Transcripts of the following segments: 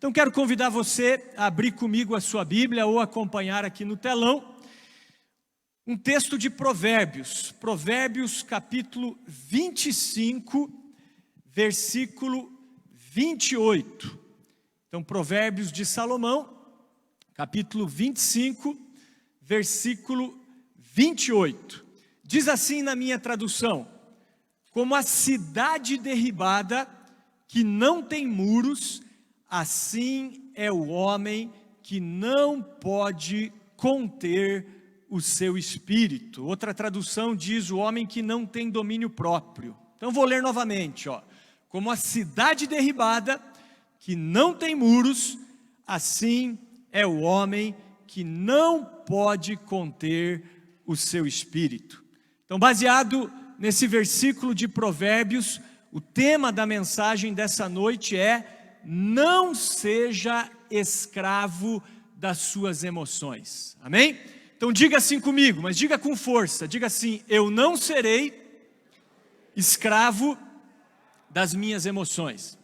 Então quero convidar você a abrir comigo a sua Bíblia ou acompanhar aqui no telão um texto de Provérbios, Provérbios capítulo 25, versículo 28. Então Provérbios de Salomão, capítulo 25, versículo 28. Diz assim na minha tradução: como a cidade derribada que não tem muros, assim é o homem que não pode conter o seu espírito. Outra tradução diz o homem que não tem domínio próprio. Então vou ler novamente, como a cidade derribada que não tem muros, assim é o homem que não pode conter o seu espírito. Então, baseado nesse versículo de Provérbios, o tema da mensagem dessa noite é: não seja escravo das suas emoções. Amém? Então diga assim comigo, mas diga com força, diga assim: eu não serei escravo das minhas emoções.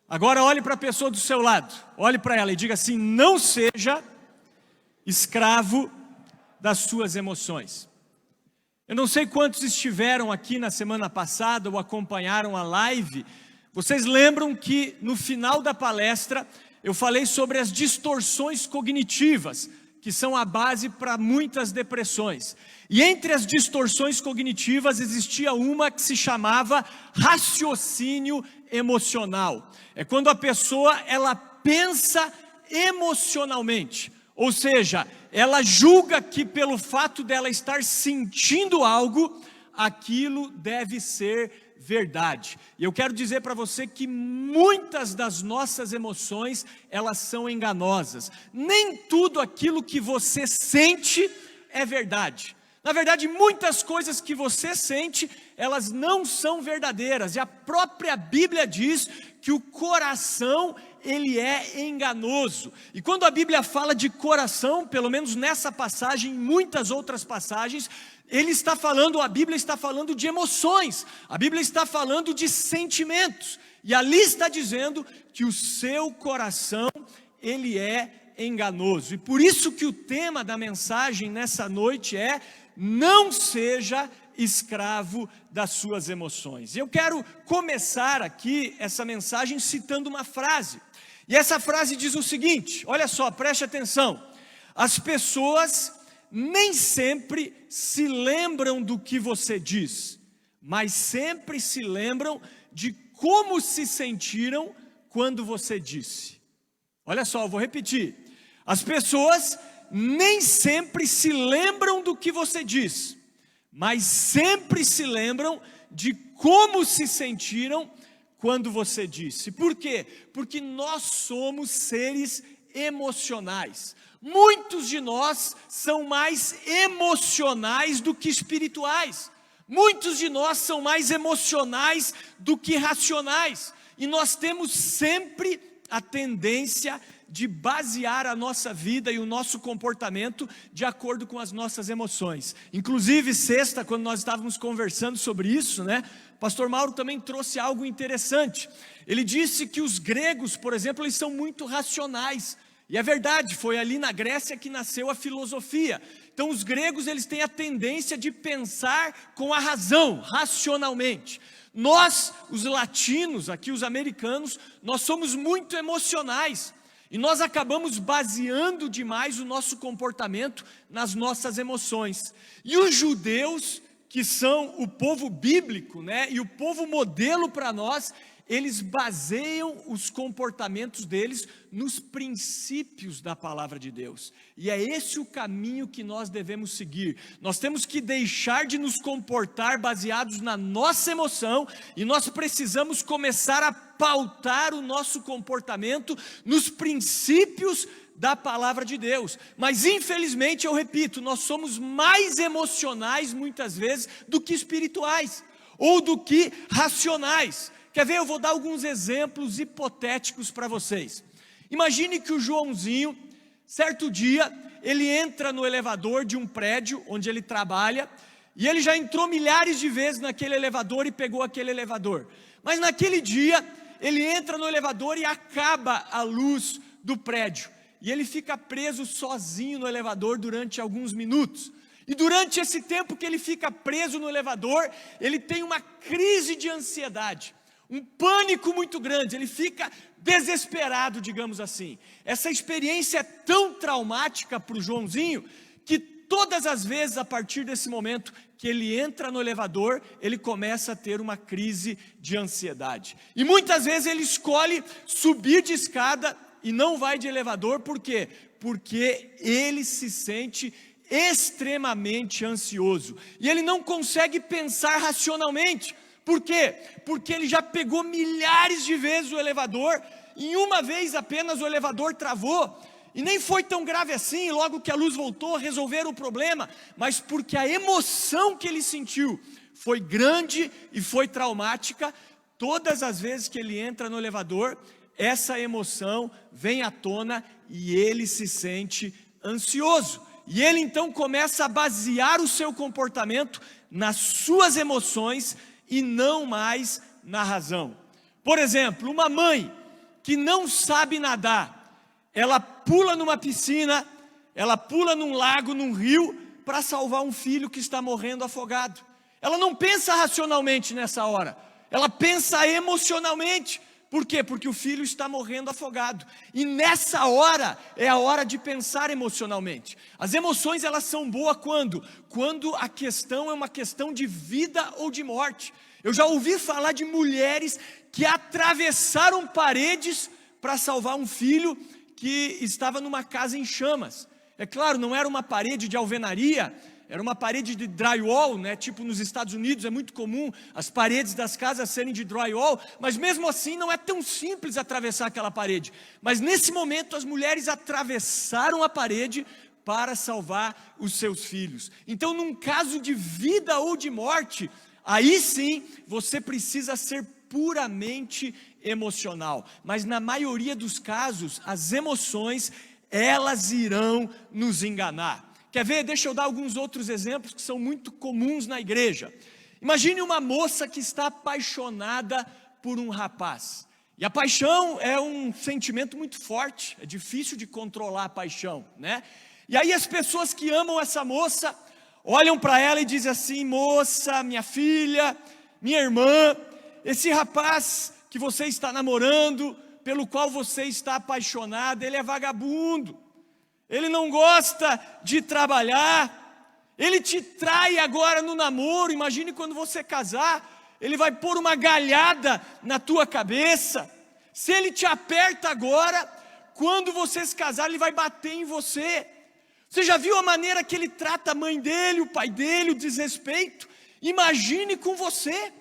Agora olhe para a pessoa do seu lado, olhe para ela e diga assim: não seja escravo das suas emoções. Eu não sei quantos estiveram aqui na semana passada ou acompanharam a live. Vocês lembram que no final da palestra eu falei sobre as distorções cognitivas, que são a base para muitas depressões. E entre as distorções cognitivas existia uma que se chamava raciocínio emocional. É quando a pessoa ela pensa emocionalmente, ou seja, ela julga que pelo fato dela estar sentindo algo, aquilo deve ser verdade. E eu quero dizer para você que muitas das nossas emoções, elas são enganosas. Nem tudo aquilo que você sente é verdade. Na verdade, muitas coisas que você sente, elas não são verdadeiras. E a própria Bíblia diz que o coração, ele é enganoso. E quando a Bíblia fala de coração, pelo menos nessa passagem, em muitas outras passagens, a Bíblia está falando de emoções, a Bíblia está falando de sentimentos, e ali está dizendo que o seu coração, ele é enganoso. E por isso que o tema da mensagem nessa noite é: não seja escravo das suas emoções. Eu quero começar aqui essa mensagem citando uma frase, e essa frase diz o seguinte, olha só, preste atenção: as pessoas nem sempre se lembram do que você diz, mas sempre se lembram de como se sentiram quando você disse. Olha só, eu vou repetir. As pessoas nem sempre se lembram do que você diz, mas sempre se lembram de como se sentiram quando você disse. Por quê? Porque nós somos seres emocionais. Muitos de nós são mais emocionais do que espirituais. Muitos de nós são mais emocionais do que racionais. E nós temos sempre a tendência de basear a nossa vida e o nosso comportamento de acordo com as nossas emoções. Inclusive, sexta, quando nós estávamos conversando sobre isso, Pastor Mauro também trouxe algo interessante. Ele disse que os gregos, por exemplo, eles são muito racionais. E é verdade, foi ali na Grécia que nasceu a filosofia. Então os gregos, eles têm a tendência de pensar com a razão, racionalmente. Nós, os latinos, aqui os americanos, nós somos muito emocionais. E nós acabamos baseando demais o nosso comportamento nas nossas emoções. E os judeus, que são o povo bíblico, e o povo modelo para nós, eles baseiam os comportamentos deles nos princípios da palavra de Deus. E é esse o caminho que nós devemos seguir. Nós temos que deixar de nos comportar baseados na nossa emoção, e nós precisamos começar a pautar o nosso comportamento nos princípios da palavra de Deus. Mas infelizmente, eu repito, nós somos mais emocionais muitas vezes do que espirituais, ou do que racionais. Quer ver? Eu vou dar alguns exemplos hipotéticos para vocês. Imagine que o Joãozinho, certo dia, ele entra no elevador de um prédio onde ele trabalha, e ele já entrou milhares de vezes naquele elevador e pegou aquele elevador. Mas naquele dia, ele entra no elevador e acaba a luz do prédio. E ele fica preso sozinho no elevador durante alguns minutos. E durante esse tempo que ele fica preso no elevador, ele tem uma crise de ansiedade, um pânico muito grande, ele fica desesperado, digamos assim. Essa experiência é tão traumática para o Joãozinho, que todas as vezes, a partir desse momento que ele entra no elevador, ele começa a ter uma crise de ansiedade. E muitas vezes ele escolhe subir de escada e não vai de elevador. Por quê? Porque ele se sente extremamente ansioso. E ele não consegue pensar racionalmente. Por quê? Porque ele já pegou milhares de vezes o elevador, e uma vez apenas o elevador travou, e nem foi tão grave assim, logo que a luz voltou, resolveram o problema, mas porque a emoção que ele sentiu foi grande e foi traumática. Todas as vezes que ele entra no elevador, essa emoção vem à tona e ele se sente ansioso. E ele então começa a basear o seu comportamento nas suas emoções e não mais na razão. Por exemplo, uma mãe que não sabe nadar, ela pula numa piscina, ela pula num lago, num rio, para salvar um filho que está morrendo afogado. Ela não pensa racionalmente nessa hora, ela pensa emocionalmente. Por quê? Porque o filho está morrendo afogado. E nessa hora, é a hora de pensar emocionalmente. As emoções, elas são boas quando? Quando a questão é uma questão de vida ou de morte. Eu já ouvi falar de mulheres que atravessaram paredes para salvar um filho que estava numa casa em chamas. É claro, não era uma parede de alvenaria, era uma parede de drywall, né? Tipo nos Estados Unidos é muito comum as paredes das casas serem de drywall, mas mesmo assim não é tão simples atravessar aquela parede. Mas nesse momento as mulheres atravessaram a parede para salvar os seus filhos. Então, num caso de vida ou de morte, aí sim você precisa ser puramente emocional. Mas na maioria dos casos, as emoções, elas irão nos enganar. Quer ver? Deixa eu dar alguns outros exemplos que são muito comuns na igreja. Imagine uma moça que está apaixonada por um rapaz. E a paixão é um sentimento muito forte, é difícil de controlar a paixão, né? E aí as pessoas que amam essa moça, olham para ela e dizem assim: moça, minha filha, minha irmã, esse rapaz que você está namorando, pelo qual você está apaixonada, ele é vagabundo. Ele não gosta de trabalhar, ele te trai agora no namoro. Imagine quando você casar, ele vai pôr uma galhada na tua cabeça. Se ele te aperta agora, quando você se casar, ele vai bater em você. Você já viu a maneira que ele trata a mãe dele, o pai dele, o desrespeito? Imagine com você.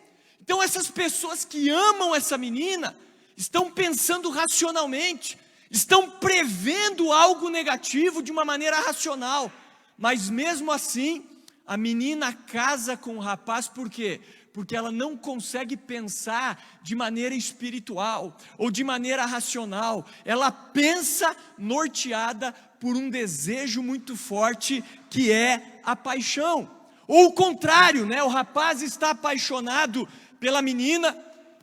Então essas pessoas que amam essa menina, estão pensando racionalmente, estão prevendo algo negativo de uma maneira racional, mas mesmo assim, a menina casa com o rapaz. Por quê? Porque ela não consegue pensar de maneira espiritual, ou de maneira racional, ela pensa norteada por um desejo muito forte, que é a paixão. Ou o contrário, né? O rapaz está apaixonado pela menina,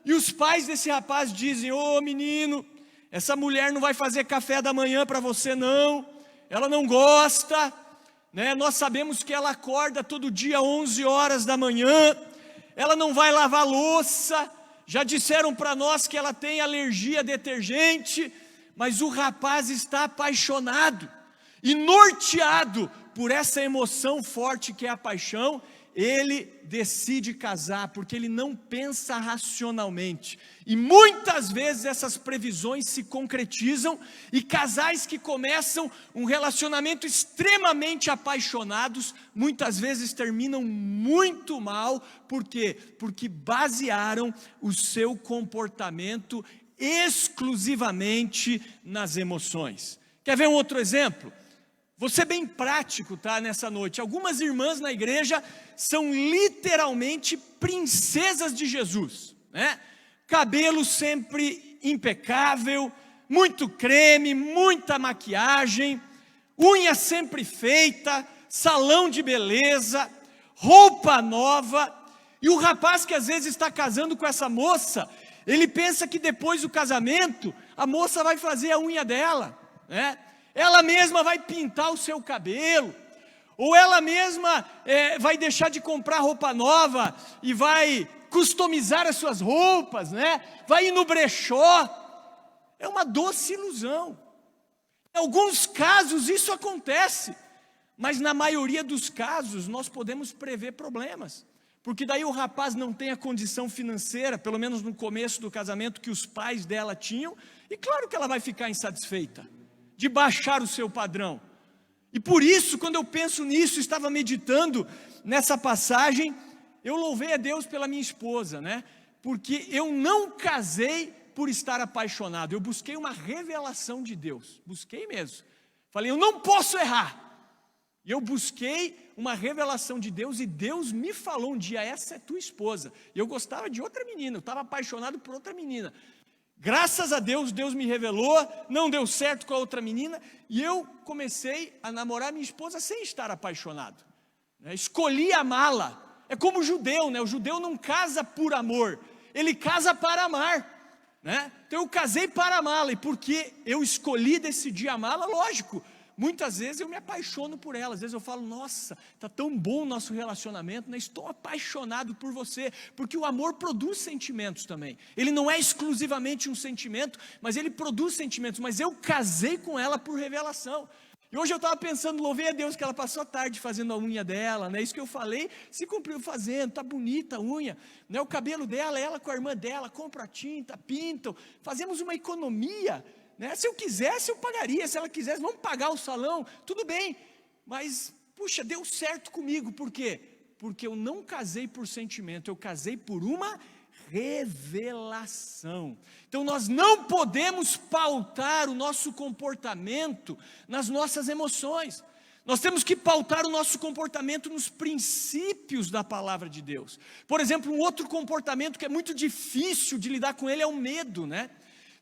e os pais desse rapaz dizem: ô menino, essa mulher não vai fazer café da manhã para você não, ela não gosta, né? Nós sabemos que ela acorda todo dia 11 horas da manhã, ela não vai lavar louça, já disseram para nós que ela tem alergia a detergente. Mas o rapaz está apaixonado, e norteado por essa emoção forte que é a paixão, ele decide casar, porque ele não pensa racionalmente. E muitas vezes essas previsões se concretizam, e casais que começam um relacionamento extremamente apaixonados, muitas vezes terminam muito mal. Por quê? Porque basearam o seu comportamento exclusivamente nas emoções. Quer ver um outro exemplo? Vou ser bem prático, tá, nessa noite. Algumas irmãs na igreja são literalmente princesas de Jesus, né? Cabelo sempre impecável, muito creme, muita maquiagem, unha sempre feita, salão de beleza, roupa nova. E o rapaz que às vezes está casando com essa moça, Ele pensa que depois do casamento, a moça vai fazer a unha dela, né? Ela mesma vai pintar o seu cabelo, ou ela mesma vai deixar de comprar roupa nova e vai customizar as suas roupas, né? Vai ir no brechó. É uma doce ilusão. Em alguns casos isso acontece, mas na maioria dos casos nós podemos prever problemas. Porque daí o rapaz não tem a condição financeira, pelo menos no começo do casamento, que os pais dela tinham, e claro que ela vai ficar insatisfeita, de baixar o seu padrão. E por isso, quando eu penso nisso, estava meditando nessa passagem, eu louvei a Deus pela minha esposa, né? Porque eu não casei por estar apaixonado, eu busquei uma revelação de Deus, busquei mesmo. Falei, eu não posso errar. E eu busquei uma revelação de Deus e Deus me falou um dia, essa é tua esposa. E eu gostava de outra menina, eu estava apaixonado por outra menina. Graças a Deus, Deus me revelou, não deu certo com a outra menina, e eu comecei a namorar minha esposa sem estar apaixonado. Escolhi amá-la. É como o judeu, né? O judeu não casa por amor, ele casa para amar, né? Então eu casei para amá-la, e porque eu escolhi decidir amá-la, lógico, muitas vezes eu me apaixono por ela, às vezes eu falo, nossa, está tão bom o nosso relacionamento, né? Estou apaixonado por você, porque o amor produz sentimentos também, ele não é exclusivamente um sentimento, mas ele produz sentimentos, mas eu casei com ela por revelação. E hoje eu estava pensando, louvei a Deus que ela passou a tarde fazendo a unha dela, né? Isso que eu falei, se cumpriu fazendo, está bonita a unha, né? O cabelo dela, ela com a irmã dela, compra a tinta, pintam, fazemos uma economia, né? Se eu quisesse eu pagaria, se ela quisesse, vamos pagar o salão, tudo bem, mas puxa, deu certo comigo, por quê? Porque eu não casei por sentimento, eu casei por uma revelação. Então nós não podemos pautar o nosso comportamento nas nossas emoções, nós temos que pautar o nosso comportamento nos princípios da palavra de Deus. Por exemplo, um outro comportamento que é muito difícil de lidar com ele é o medo, né?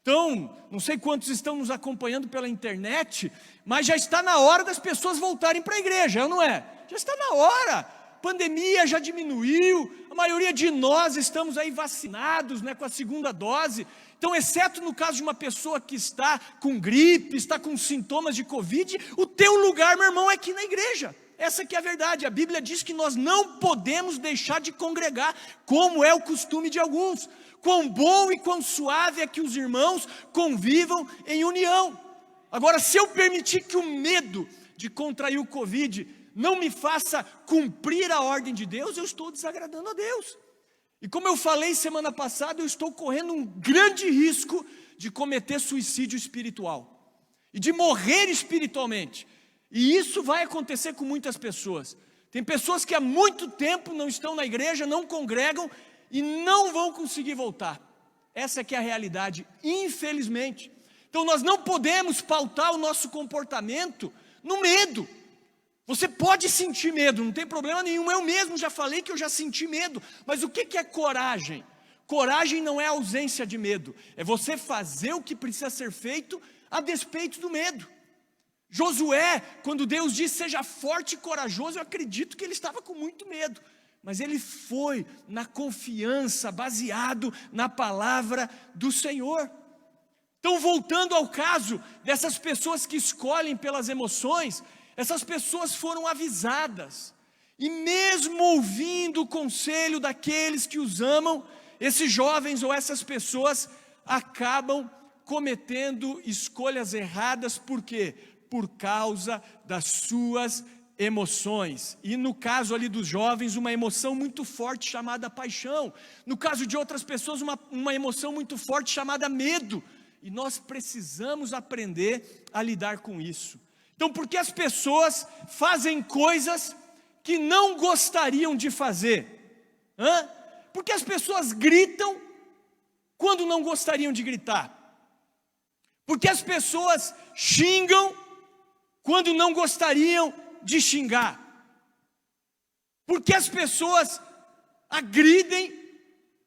Então, não sei quantos estão nos acompanhando pela internet, mas já está na hora das pessoas voltarem para a igreja, não é? Já está na hora, pandemia já diminuiu, a maioria de nós estamos aí vacinados, né, com a segunda dose, então exceto no caso de uma pessoa que está com gripe, está com sintomas de Covid, o teu lugar, meu irmão, é aqui na igreja. Essa que é a verdade, a Bíblia diz que nós não podemos deixar de congregar, como é o costume de alguns. Quão bom e quão suave é que os irmãos convivam em união. Agora, se eu permitir que o medo de contrair o Covid não me faça cumprir a ordem de Deus, eu estou desagradando a Deus. E como eu falei semana passada, eu estou correndo um grande risco de cometer suicídio espiritual e de morrer espiritualmente. E isso vai acontecer com muitas pessoas. Tem pessoas que há muito tempo não estão na igreja, não congregam e não vão conseguir voltar. Essa que é a realidade, infelizmente. Então nós não podemos pautar o nosso comportamento no medo. Você pode sentir medo, não tem problema nenhum, eu mesmo já falei que eu já senti medo, mas o que é coragem? Coragem não é ausência de medo, é você fazer o que precisa ser feito a despeito do medo. Josué, quando Deus disse seja forte e corajoso, eu acredito que ele estava com muito medo, mas ele foi na confiança, baseado na palavra do Senhor. Então, voltando ao caso dessas pessoas que escolhem pelas emoções, essas pessoas foram avisadas, e mesmo ouvindo o conselho daqueles que os amam, esses jovens ou essas pessoas acabam cometendo escolhas erradas, por quê? Por causa das suas emoções, e no caso ali dos jovens, uma emoção muito forte chamada paixão, no caso de outras pessoas, uma emoção muito forte chamada medo, e nós precisamos aprender a lidar com isso. Então, por que as pessoas fazem coisas que não gostariam de fazer? Por que as pessoas gritam quando não gostariam de gritar? Por que as pessoas xingam quando não gostariam de xingar? Por que as pessoas agridem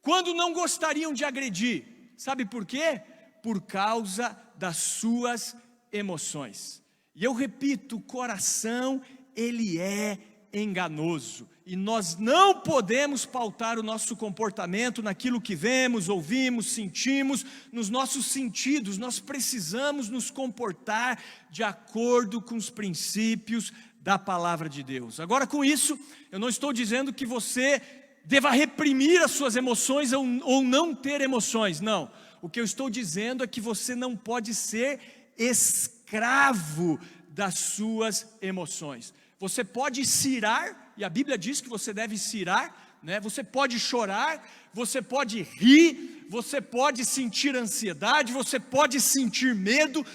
quando não gostariam de agredir? Sabe por quê? Por causa das suas emoções. E eu repito, o coração, ele é enganoso. E nós não podemos pautar o nosso comportamento naquilo que vemos, ouvimos, sentimos, nos nossos sentidos. Nós precisamos nos comportar de acordo com os princípios da palavra de Deus. Agora, com isso, eu não estou dizendo que você deva reprimir as suas emoções ou não ter emoções. Não. O que eu estou dizendo é que você não pode ser escravo das suas emoções. Você pode se irar, e a Bíblia diz que você deve se irar, né? Você pode chorar, você pode rir, você pode sentir ansiedade, você pode sentir medo,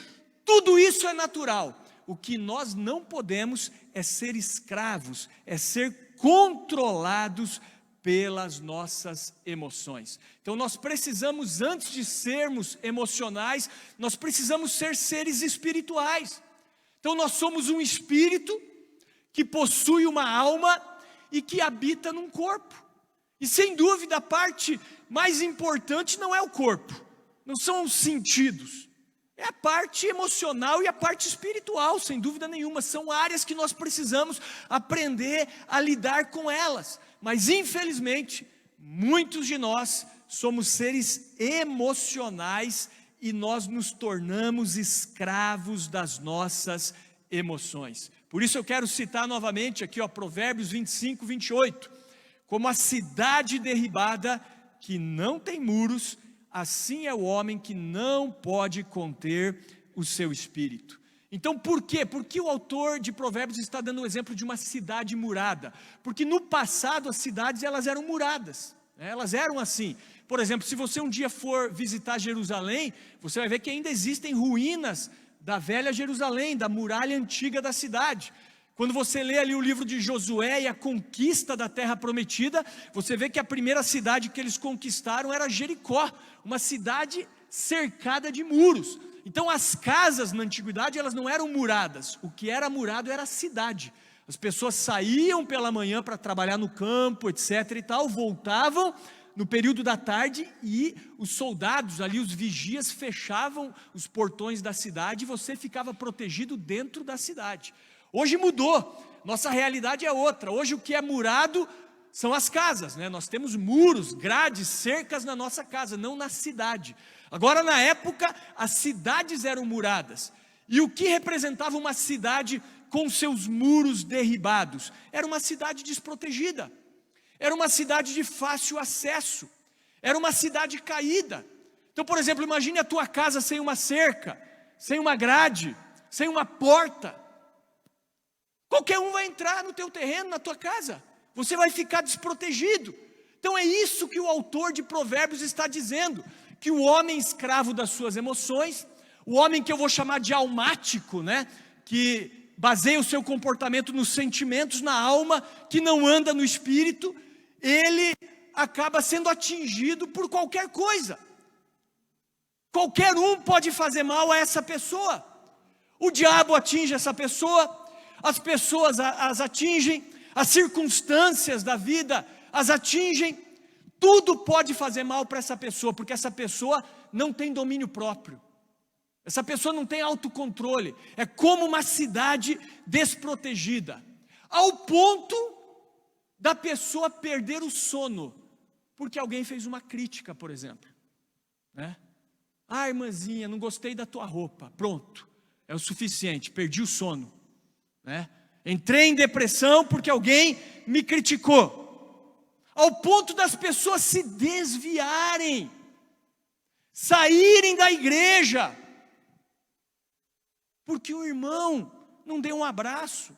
tudo isso é natural. O que nós não podemos é ser escravos, é ser controlados pelas nossas emoções. Então nós precisamos, antes de sermos emocionais, nós precisamos ser seres espirituais. Então nós somos um espírito que possui uma alma e que habita num corpo. E sem dúvida a parte mais importante não é o corpo, não são os sentidos. É a parte emocional e a parte espiritual, sem dúvida nenhuma. São áreas que nós precisamos aprender a lidar com elas. Mas infelizmente, muitos de nós somos seres emocionais e nós nos tornamos escravos das nossas emoções. Por isso eu quero citar novamente aqui, Provérbios 25, 28. Como a cidade derribada que não tem muros, assim é o homem que não pode conter o seu espírito. Então por quê? Porque o autor de Provérbios está dando o exemplo de uma cidade murada. Porque no passado as cidades elas eram muradas, né? Elas eram assim. Por exemplo, se você um dia for visitar Jerusalém, você vai ver que ainda existem ruínas da velha Jerusalém, da muralha antiga da cidade. Quando você lê ali o livro de Josué e a conquista da terra prometida, você vê que a primeira cidade que eles conquistaram era Jericó, uma cidade cercada de muros. Então as casas na antiguidade elas não eram muradas, o que era murado era a cidade. As pessoas saíam pela manhã para trabalhar no campo, etc. e tal, voltavam no período da tarde e os soldados ali, os vigias, fechavam os portões da cidade e você ficava protegido dentro da cidade. Hoje mudou, nossa realidade é outra. Hoje o que é murado são as casas, né? Nós temos muros, grades, cercas na nossa casa, não na cidade. Agora na época as cidades eram muradas. E o que representava uma cidade com seus muros derribados? Era uma cidade desprotegida. Era uma cidade de fácil acesso, era uma cidade caída. Então, por exemplo, imagine a tua casa sem uma cerca, sem uma grade, sem uma porta. Qualquer um vai entrar no teu terreno, na tua casa, você vai ficar desprotegido. Então é isso que o autor de Provérbios está dizendo, que o homem escravo das suas emoções, o homem que eu vou chamar de almático, né? Que baseia o seu comportamento nos sentimentos, na alma, que não anda no espírito, ele acaba sendo atingido por qualquer coisa. Qualquer um pode fazer mal a essa pessoa. O diabo atinge essa pessoa, as pessoas as atingem, as circunstâncias da vida as atingem. Tudo pode fazer mal para essa pessoa, porque essa pessoa não tem domínio próprio. Essa pessoa não tem autocontrole. É como uma cidade desprotegida, ao ponto da pessoa perder o sono, porque alguém fez uma crítica, por exemplo, né? Ah, irmãzinha, não gostei da tua roupa. Pronto, é o suficiente, perdi o sono, né? Entrei em depressão porque alguém me criticou. Ao ponto das pessoas se desviarem, saírem da igreja, porque o irmão não deu um abraço,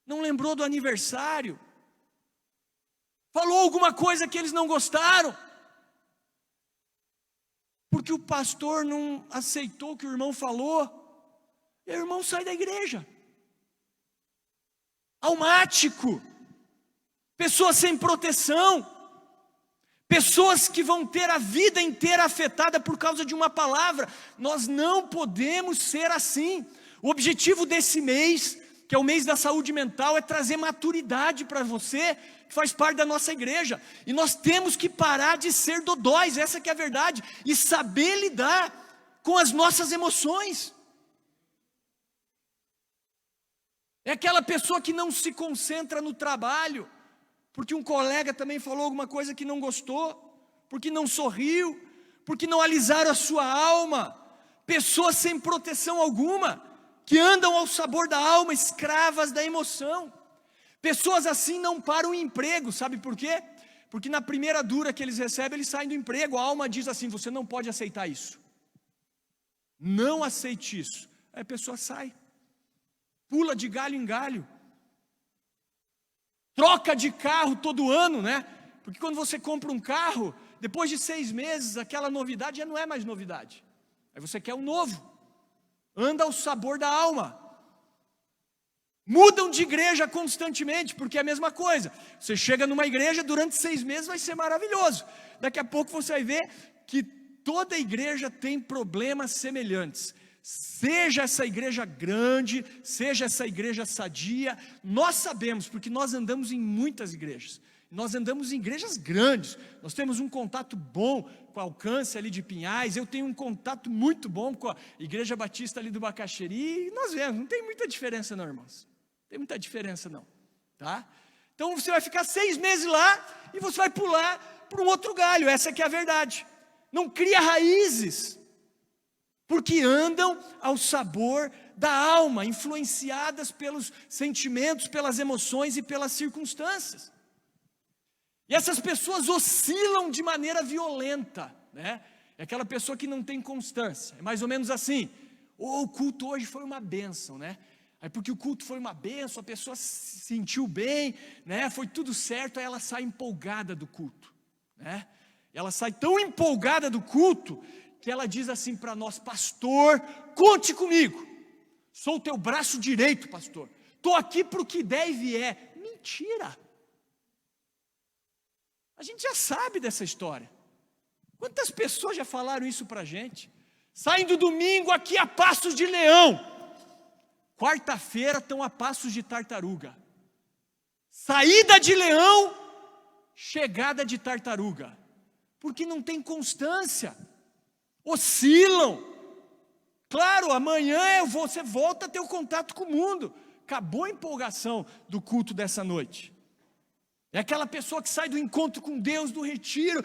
não lembrou do aniversário, falou alguma coisa que eles não gostaram, porque o pastor não aceitou o que o irmão falou, e o irmão sai da igreja. Almático, pessoas sem proteção, pessoas que vão ter a vida inteira afetada por causa de uma palavra. Nós não podemos ser assim. O objetivo desse mês, que é o mês da saúde mental, é trazer maturidade para você, que faz parte da nossa igreja. E nós temos que parar de ser dodóis, essa que é a verdade, e saber lidar com as nossas emoções. É aquela pessoa que não se concentra no trabalho, porque um colega também falou alguma coisa que não gostou, porque não sorriu, porque não alisaram a sua alma. Pessoas sem proteção alguma, que andam ao sabor da alma, escravas da emoção. Pessoas assim não param o emprego, sabe por quê? Porque na primeira dura que eles recebem, eles saem do emprego. A alma diz assim: você não pode aceitar isso. Não aceite isso. Aí a pessoa sai, pula de galho em galho, troca de carro todo ano, né? Porque quando você compra um carro, depois de 6 meses, aquela novidade já não é mais novidade. Aí você quer um novo. Anda ao sabor da alma. Mudam de igreja constantemente, porque é a mesma coisa. Você chega numa igreja, durante 6 meses vai ser maravilhoso. Daqui a pouco você vai ver que toda igreja tem problemas semelhantes. Seja essa igreja grande, seja essa igreja sadia, nós sabemos, porque nós andamos em muitas igrejas. Nós andamos em igrejas grandes, nós temos um contato bom com a Alcance ali de Pinhais, eu tenho um contato muito bom com a Igreja Batista ali do Bacaxeri, e nós vemos, não tem muita diferença não, irmãos. Não tem muita diferença não, tá? Então você vai ficar 6 meses lá, e você vai pular para um outro galho, essa que é a verdade. Não cria raízes, porque andam ao sabor da alma, influenciadas pelos sentimentos, pelas emoções e pelas circunstâncias. E essas pessoas oscilam de maneira violenta, né? É aquela pessoa que não tem constância. É mais ou menos assim: o culto hoje foi uma bênção, né? Aí porque o culto foi uma bênção, a pessoa se sentiu bem, né? Foi tudo certo, aí ela sai empolgada do culto, né? Ela sai tão empolgada do culto que ela diz assim para nós: pastor, conte comigo. Sou o teu braço direito, pastor. Estou aqui para o que der e vier. Mentira! A gente já sabe dessa história. Quantas pessoas já falaram isso para a gente? Saem do domingo aqui a passos de leão. Quarta-feira estão a passos de tartaruga. Saída de leão, chegada de tartaruga. Porque não tem constância. Oscilam. Claro, amanhã você volta a ter o contato com o mundo. Acabou a empolgação do culto dessa noite. É aquela pessoa que sai do encontro com Deus, do retiro.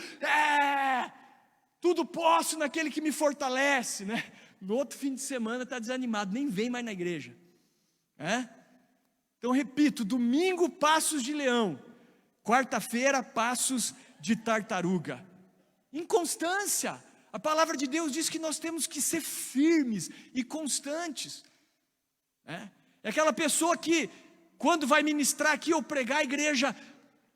Tudo posso naquele que me fortalece, né? No outro fim de semana está desanimado, nem vem mais na igreja. Então repito, domingo passos de leão, quarta-feira passos de tartaruga. Inconstância. A palavra de Deus diz que nós temos que ser firmes e constantes. É aquela pessoa que, quando vai ministrar aqui ou pregar, a igreja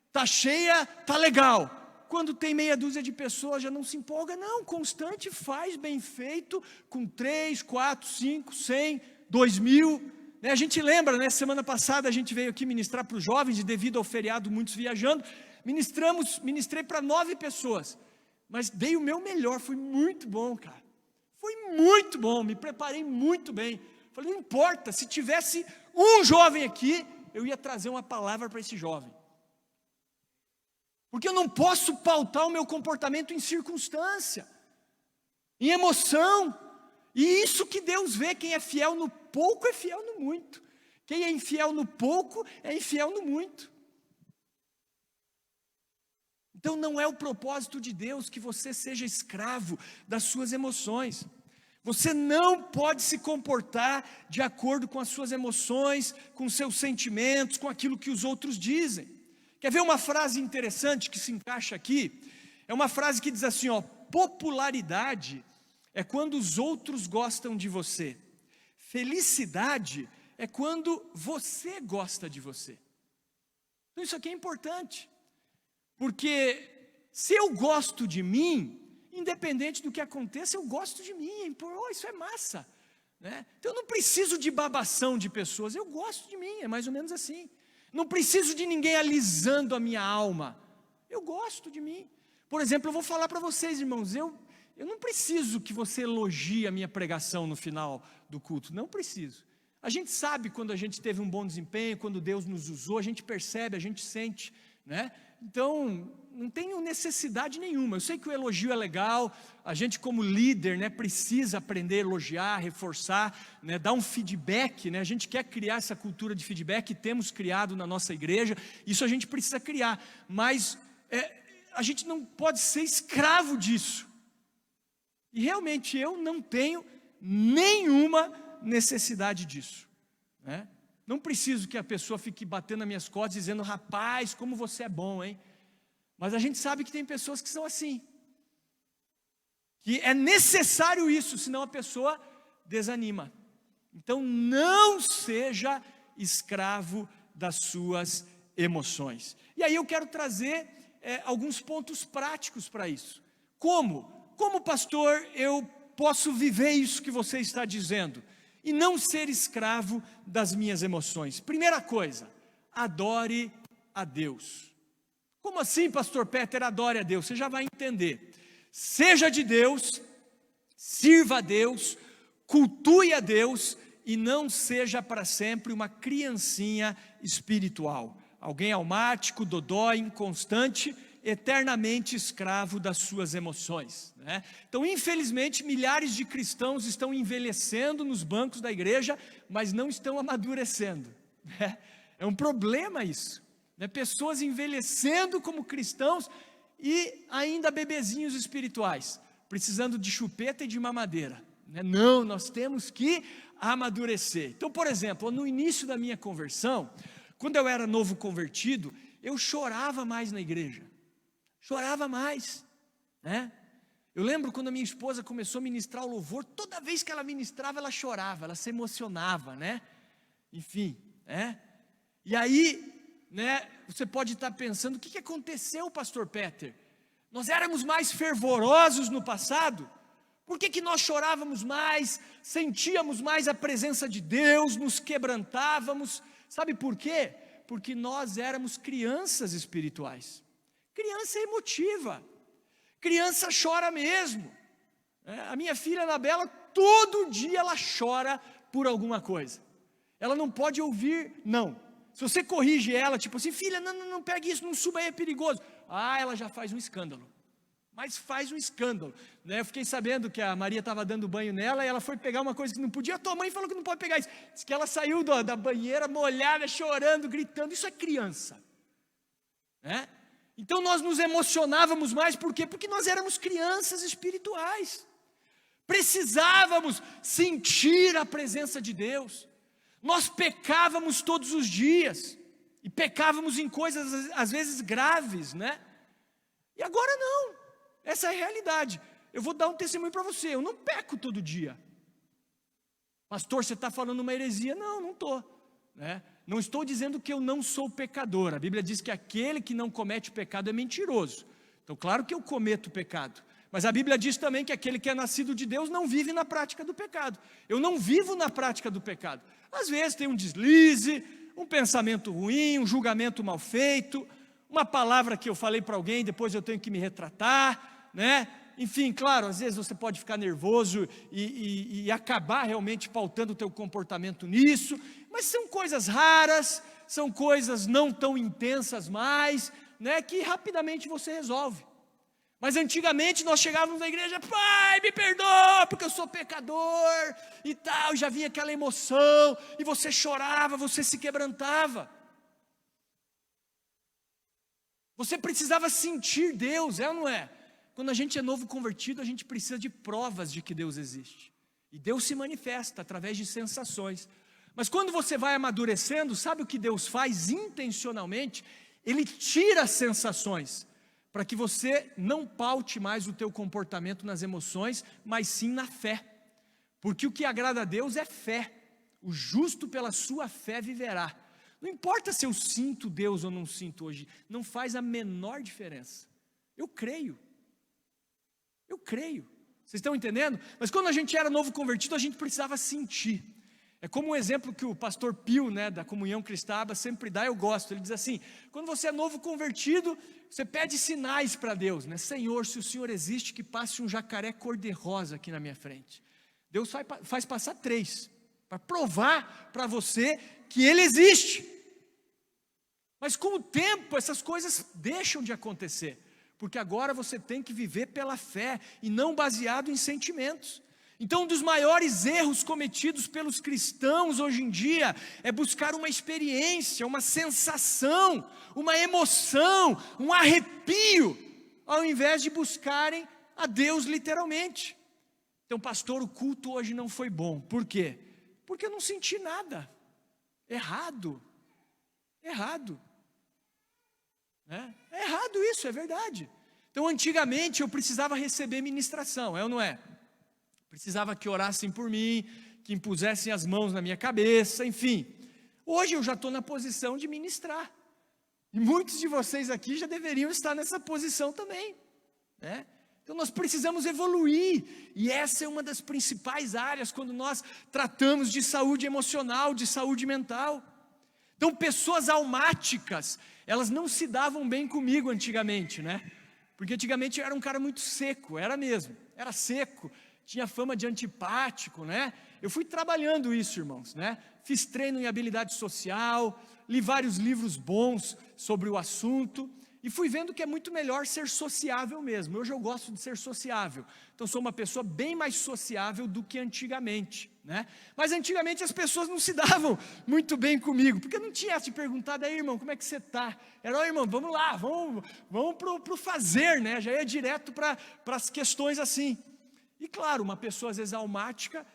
está cheia, está legal. Quando tem meia dúzia de pessoas, já não se empolga. Não, constante faz bem feito, com 3, 4, 5, 100, 2.000. A gente lembra, né? Semana passada a gente veio aqui ministrar para os jovens, e devido ao feriado, muitos viajando. Ministrei para 9 pessoas. Mas dei o meu melhor, foi muito bom, cara. Foi muito bom, me preparei muito bem. Falei, não importa, se tivesse um jovem aqui, eu ia trazer uma palavra para esse jovem. Porque eu não posso pautar o meu comportamento em circunstância, em emoção. E isso que Deus vê: quem é fiel no pouco é fiel no muito. Quem é infiel no pouco é infiel no muito. Então não é o propósito de Deus que você seja escravo das suas emoções. Você não pode se comportar de acordo com as suas emoções, com seus sentimentos, com aquilo que os outros dizem. Quer ver uma frase interessante que se encaixa aqui? É uma frase que diz assim, popularidade é quando os outros gostam de você. Felicidade é quando você gosta de você. Então isso aqui é importante. Porque se eu gosto de mim, independente do que aconteça, eu gosto de mim. Isso é massa, né? Então eu não preciso de babação de pessoas, eu gosto de mim, é mais ou menos assim. Não preciso de ninguém alisando a minha alma, eu gosto de mim. Por exemplo, eu vou falar para vocês, irmãos, eu não preciso que você elogie a minha pregação no final do culto, não preciso. A gente sabe quando a gente teve um bom desempenho, quando Deus nos usou, a gente percebe, a gente sente. né? Então, não tenho necessidade nenhuma. Eu sei que o elogio é legal, a gente como líder, né, precisa aprender a elogiar, reforçar, né, dar um feedback, né? A gente quer criar essa cultura de feedback, temos criado na nossa igreja, isso a gente precisa criar, mas a gente não pode ser escravo disso. E realmente eu não tenho nenhuma necessidade disso, né? Não preciso que a pessoa fique batendo nas minhas costas dizendo, rapaz, como você é bom, hein? Mas a gente sabe que tem pessoas que são assim, que é necessário isso, senão a pessoa desanima. Então não seja escravo das suas emoções. E aí eu quero trazer alguns pontos práticos para isso. Como pastor eu posso viver isso que você está dizendo e não ser escravo das minhas emoções? Primeira coisa, adore a Deus. Como assim, pastor Peter, adore a Deus? Você já vai entender. Seja de Deus, sirva a Deus, cultue a Deus e não seja para sempre uma criancinha espiritual. Alguém almático, dodói, inconstante, eternamente escravo das suas emoções, né? Então, infelizmente, milhares de cristãos estão envelhecendo nos bancos da igreja, mas não estão amadurecendo, né? É um problema isso, né? Pessoas envelhecendo como cristãos e ainda bebezinhos espirituais, precisando de chupeta e de mamadeira, né? Não, nós temos que amadurecer. Então, por exemplo, no início da minha conversão, quando eu era novo convertido, eu chorava mais na igreja. Chorava mais, né? Eu lembro quando a minha esposa começou a ministrar o louvor, toda vez que ela ministrava, ela chorava, ela se emocionava, né? Enfim, né? E aí, né, você pode estar pensando, o que aconteceu, pastor Peter? Nós éramos mais fervorosos no passado? Por que nós chorávamos mais, sentíamos mais a presença de Deus, nos quebrantávamos? Sabe por quê? Porque nós éramos crianças espirituais. Criança é emotiva, criança chora mesmo. A minha filha Anabela, todo dia ela chora por alguma coisa. Ela não pode ouvir não. Se você corrige ela, tipo assim, filha, não pegue isso, não suba aí, é perigoso. Ela já faz um escândalo. Mas faz um escândalo, né? Eu fiquei sabendo que a Maria estava dando banho nela e ela foi pegar uma coisa que não podia. A tua mãe falou que não pode pegar isso. Diz que ela saiu da banheira molhada, chorando, gritando. Isso é criança, né? Então nós nos emocionávamos mais, por quê? Porque nós éramos crianças espirituais, precisávamos sentir a presença de Deus, nós pecávamos todos os dias, e pecávamos em coisas às vezes graves, né? E agora não, essa é a realidade. Eu vou dar um testemunho para você, eu não peco todo dia. Pastor, você está falando uma heresia? Não estou, né? Não estou dizendo que eu não sou pecador. A Bíblia diz que aquele que não comete pecado é mentiroso. Então, claro que eu cometo pecado. Mas a Bíblia diz também que aquele que é nascido de Deus não vive na prática do pecado. Eu não vivo na prática do pecado. Às vezes tem um deslize, um pensamento ruim, um julgamento mal feito, uma palavra que eu falei para alguém, depois eu tenho que me retratar, né? Enfim, claro, às vezes você pode ficar nervoso e acabar realmente pautando o teu comportamento nisso, mas são coisas raras, são coisas não tão intensas mais, né, que rapidamente você resolve. Mas antigamente nós chegávamos na igreja, pai, me perdoa, porque eu sou pecador, e tal, já vinha aquela emoção, e você chorava, você se quebrantava. Você precisava sentir Deus, é ou não é? Quando a gente é novo convertido, a gente precisa de provas de que Deus existe. E Deus se manifesta através de sensações. Mas quando você vai amadurecendo, sabe o que Deus faz intencionalmente? Ele tira as sensações, para que você não paute mais o teu comportamento nas emoções, mas sim na fé. Porque o que agrada a Deus é fé. O justo pela sua fé viverá. Não importa se eu sinto Deus ou não sinto hoje, não faz a menor diferença. Eu creio. Eu creio. Vocês estão entendendo? Mas quando a gente era novo convertido, a gente precisava sentir. É como um exemplo que o pastor Pio, né, da Comunhão Cristaba, sempre dá, eu gosto. Ele diz assim, quando você é novo convertido, você pede sinais para Deus, né? Senhor, se o Senhor existe, que passe um jacaré cor-de-rosa aqui na minha frente. Deus faz passar 3, para provar para você que Ele existe. Mas com o tempo essas coisas deixam de acontecer, porque agora você tem que viver pela fé e não baseado em sentimentos. Então, um dos maiores erros cometidos pelos cristãos hoje em dia é buscar uma experiência, uma sensação, uma emoção, um arrepio, ao invés de buscarem a Deus literalmente. Então, pastor, o culto hoje não foi bom. Por quê? Porque eu não senti nada. Errado. É errado isso, é verdade. Então, antigamente eu precisava receber ministração, é ou não é? Precisava que orassem por mim, que impusessem as mãos na minha cabeça, enfim. Hoje eu já estou na posição de ministrar. E muitos de vocês aqui já deveriam estar nessa posição também, né? Então nós precisamos evoluir, e essa é uma das principais áreas quando nós tratamos de saúde emocional, de saúde mental. Então pessoas almáticas, elas não se davam bem comigo antigamente, né? Porque antigamente eu era um cara muito seco, era mesmo, era seco, tinha fama de antipático, né? Eu fui trabalhando isso, irmãos, né? Fiz treino em habilidade social, li vários livros bons sobre o assunto, e fui vendo que é muito melhor ser sociável mesmo. Hoje eu gosto de ser sociável, então sou uma pessoa bem mais sociável do que antigamente, né? Mas antigamente as pessoas não se davam muito bem comigo, porque não tinha te perguntado, aí irmão, como é que você está? Era, ó irmão, vamos lá, vamos para o fazer, né? Já ia direto para as questões assim. E claro, uma pessoa às vezes almática,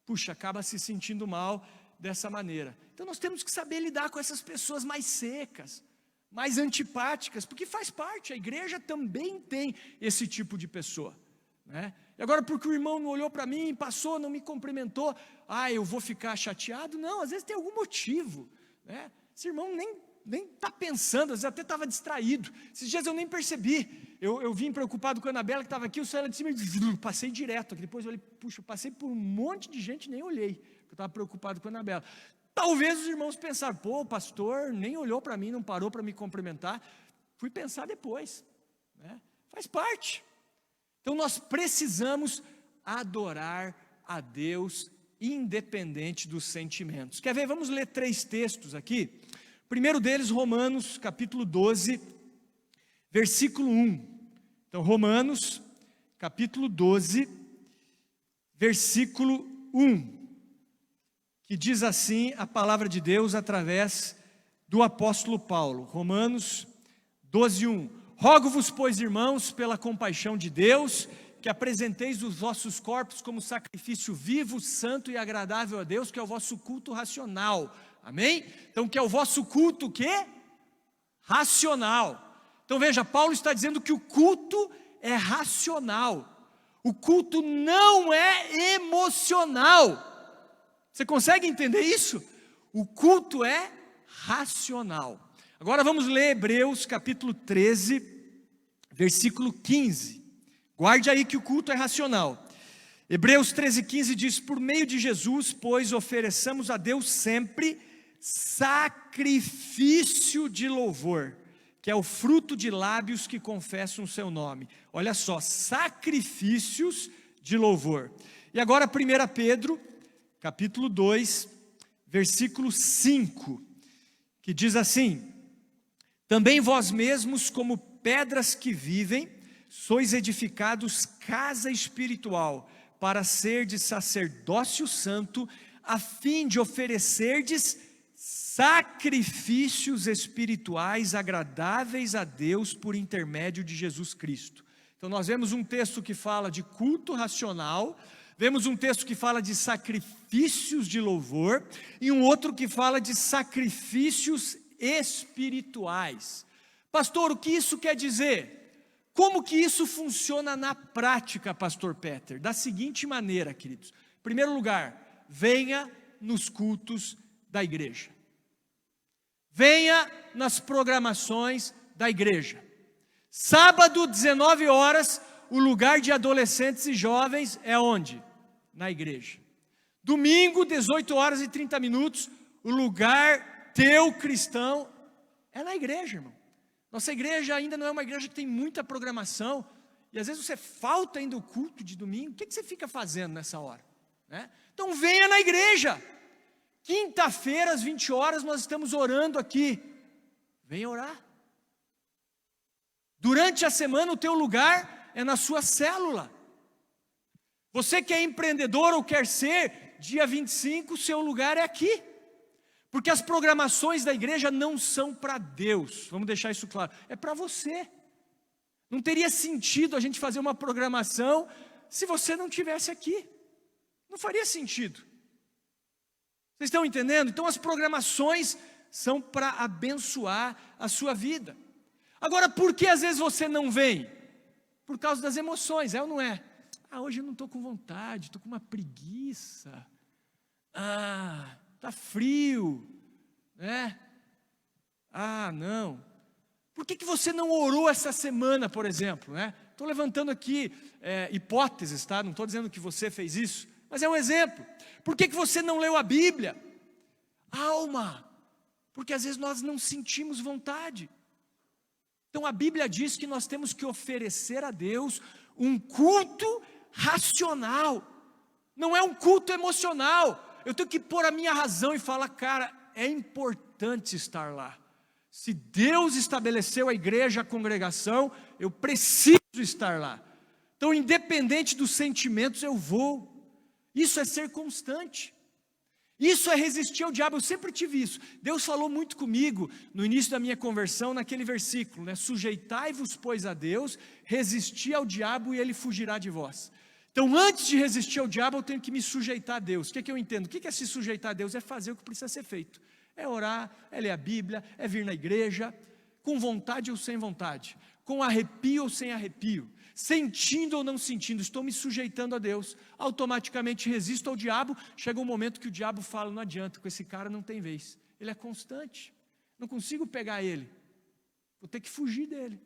puxa, acaba se sentindo mal dessa maneira. Então nós temos que saber lidar com essas pessoas mais secas, mais antipáticas, porque faz parte, a igreja também tem esse tipo de pessoa, né? E agora porque o irmão não olhou para mim, passou, não me cumprimentou, eu vou ficar chateado? Não, às vezes tem algum motivo, né? Esse irmão nem está pensando, às vezes até estava distraído. Esses dias eu nem percebi, eu vim preocupado com a Anabela que estava aqui, eu saí lá de cima e passei direto aqui. Depois eu olhei, puxa, eu passei por um monte de gente, nem olhei, porque eu estava preocupado com a Anabela. Talvez os irmãos pensaram, pô, o pastor nem olhou para mim, não parou para me cumprimentar. Fui pensar depois, né? Faz parte. Então nós precisamos adorar a Deus independente dos sentimentos. Quer ver? Vamos ler 3 textos aqui. O primeiro deles, Romanos capítulo 12, versículo 1. Então Romanos capítulo 12, versículo 1. Que diz assim a palavra de Deus através do apóstolo Paulo. Romanos 12, 1. Rogo-vos, pois, irmãos, pela compaixão de Deus, que apresenteis os vossos corpos como sacrifício vivo, santo e agradável a Deus, que é o vosso culto racional. Amém? Então, que é o vosso culto o quê? Racional. Então veja, Paulo está dizendo que o culto é racional. O culto não é emocional. Você consegue entender isso? O culto é racional. Agora vamos ler Hebreus capítulo 13, versículo 15. Guarde aí que o culto é racional. Hebreus 13, 15 diz, por meio de Jesus, pois ofereçamos a Deus sempre sacrifício de louvor, que é o fruto de lábios que confessam o seu nome. Olha só, sacrifícios de louvor. E agora 1 Pedro, capítulo 2, versículo 5, que diz assim, também vós mesmos como pedras que vivem, sois edificados casa espiritual, para serdes sacerdócio santo, a fim de oferecerdes sacrifícios espirituais agradáveis a Deus por intermédio de Jesus Cristo. Então nós vemos um texto que fala de culto racional, vemos um texto que fala de sacrifícios de louvor, e um outro que fala de sacrifícios espirituais. Pastor, o que isso quer dizer? Como que isso funciona na prática, pastor Peter? Da seguinte maneira, queridos. Em primeiro lugar, venha nos cultos da igreja. Venha nas programações da igreja. Sábado, 19 horas, o lugar de adolescentes e jovens é onde? Na igreja. Domingo, 18 horas e 30 minutos, o lugar teu cristão é na igreja, irmão. Nossa igreja ainda não é uma igreja que tem muita programação, e às vezes você falta ainda o culto de domingo. O que você fica fazendo nessa hora, né? Então venha na igreja. Quinta-feira às 20 horas nós estamos orando aqui. vem orar. Durante a semana o teu lugar é na sua célula. Você que é empreendedor ou quer ser, dia 25 o seu lugar é aqui. Porque as programações da igreja não são para Deus, vamos deixar isso claro, é para você. Não teria sentido a gente fazer uma programação se você não estivesse aqui. Não faria sentido. Vocês estão entendendo? Então as programações são para abençoar a sua vida. Agora, por que às vezes você não vem? Por causa das emoções, é ou não é? Hoje eu não estou com vontade, estou com uma preguiça. Está frio, né? Não. Por que você não orou essa semana, por exemplo, né? Estou levantando aqui hipóteses, tá? Não estou dizendo que você fez isso, mas é um exemplo. Por que você não leu a Bíblia? Porque às vezes nós não sentimos vontade. Então a Bíblia diz que nós temos que oferecer a Deus um culto racional, não é um culto emocional. Eu tenho que pôr a minha razão e falar, cara, é importante estar lá. Se Deus estabeleceu a igreja, a congregação, eu preciso estar lá. Então, independente dos sentimentos, eu vou. Isso é ser constante. Isso é resistir ao diabo. Eu sempre tive isso. Deus falou muito comigo no início da minha conversão, naquele versículo, né? Sujeitai-vos, pois, a Deus, resisti ao diabo e ele fugirá de vós. Então, antes de resistir ao diabo, eu tenho que me sujeitar a Deus. O que eu entendo? O que é se sujeitar a Deus? É fazer o que precisa ser feito. É orar, é ler a Bíblia, é vir na igreja, com vontade ou sem vontade, com arrepio ou sem arrepio, sentindo ou não sentindo, estou me sujeitando a Deus. Automaticamente resisto ao diabo. Chega um momento que o diabo fala, não adianta, com esse cara não tem vez. Ele é constante, não consigo pegar ele, vou ter que fugir dele.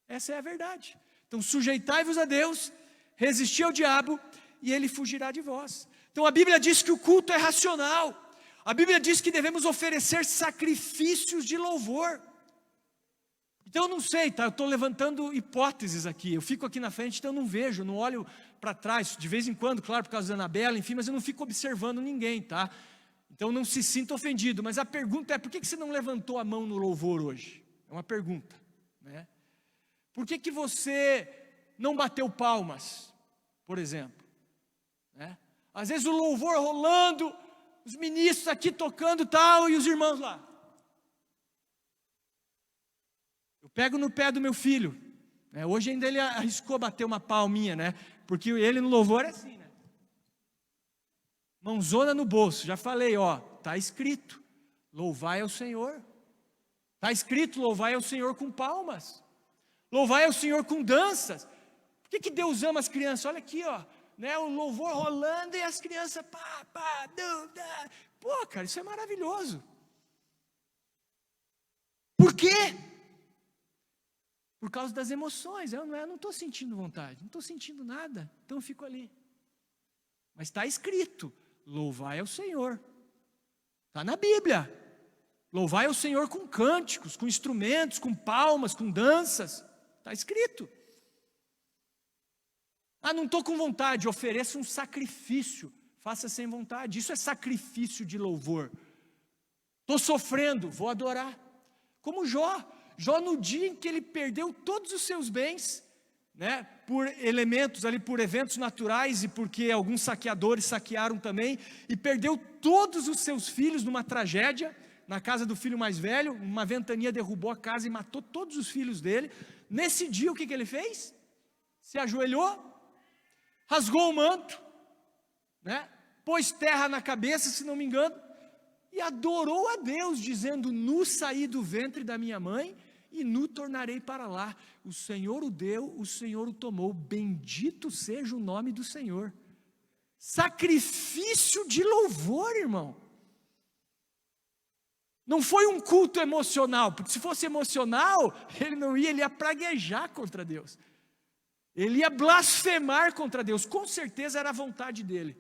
Essa é a verdade. Então, sujeitai-vos a Deus, resistir ao diabo e ele fugirá de vós. Então a Bíblia diz que o culto é racional. A Bíblia diz que devemos oferecer sacrifícios de louvor. Então eu não sei, tá? Eu estou levantando hipóteses aqui. Eu fico aqui na frente, então eu não vejo, não olho para trás. De vez em quando, claro, por causa da Anabela, enfim, mas eu não fico observando ninguém, tá? Então não se sinta ofendido. Mas a pergunta é, por que você não levantou a mão no louvor hoje? É uma pergunta, né? Por que você não bateu palmas, por exemplo, né? Às vezes o louvor rolando, os ministros aqui tocando tal, e os irmãos lá. Eu pego no pé do meu filho, né? Hoje ainda ele arriscou bater uma palminha, né? Porque ele no louvor é assim, né? Mãozona no bolso, já falei, está escrito, louvai ao Senhor. Está escrito, louvai ao Senhor com palmas. Louvai ao Senhor com danças. Por que Deus ama as crianças? Olha aqui, né, o louvor rolando e as crianças Pô, cara, isso é maravilhoso. Por quê? Por causa das emoções. Eu não estou sentindo vontade, não estou sentindo nada, então eu fico ali. Mas está escrito, louvai ao Senhor. Está na Bíblia. Louvai ao Senhor com cânticos, com instrumentos, com palmas, com danças. Está escrito. Não estou com vontade, ofereça um sacrifício, faça sem vontade. Isso é sacrifício de louvor. Estou sofrendo, vou adorar. Como Jó. Jó, no dia em que ele perdeu todos os seus bens, né, por elementos ali, por eventos naturais e porque alguns saqueadores saquearam também, e perdeu todos os seus filhos numa tragédia, na casa do filho mais velho, uma ventania derrubou a casa e matou todos os filhos dele. Nesse dia o que ele fez? Se ajoelhou, rasgou o manto, né, pôs terra na cabeça, se não me engano, e adorou a Deus, dizendo, nu saí do ventre da minha mãe, e nu tornarei para lá. O Senhor o deu, o Senhor o tomou, bendito seja o nome do Senhor. Sacrifício de louvor, irmão. Não foi um culto emocional, porque se fosse emocional, ele ia praguejar contra Deus. Ele ia blasfemar contra Deus, com certeza era a vontade dele.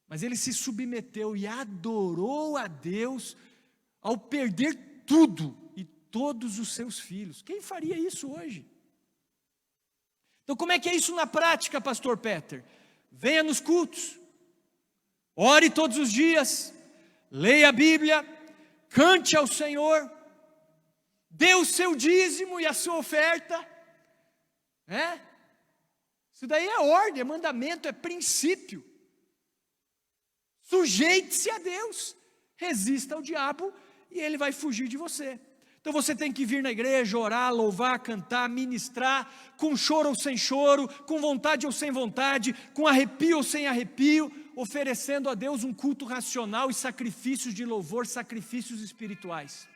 Mas ele se submeteu e adorou a Deus ao perder tudo e todos os seus filhos. Quem faria isso hoje? Então como é que é isso na prática, pastor Peter? Venha nos cultos, ore todos os dias, leia a Bíblia, cante ao Senhor, dê o seu dízimo e a sua oferta. Isso daí é ordem, é mandamento, é princípio. Sujeite-se a Deus, resista ao diabo e ele vai fugir de você. Então você tem que vir na igreja, orar, louvar, cantar, ministrar, com choro ou sem choro, com vontade ou sem vontade, com arrepio ou sem arrepio, oferecendo a Deus um culto racional e sacrifícios de louvor, sacrifícios espirituais.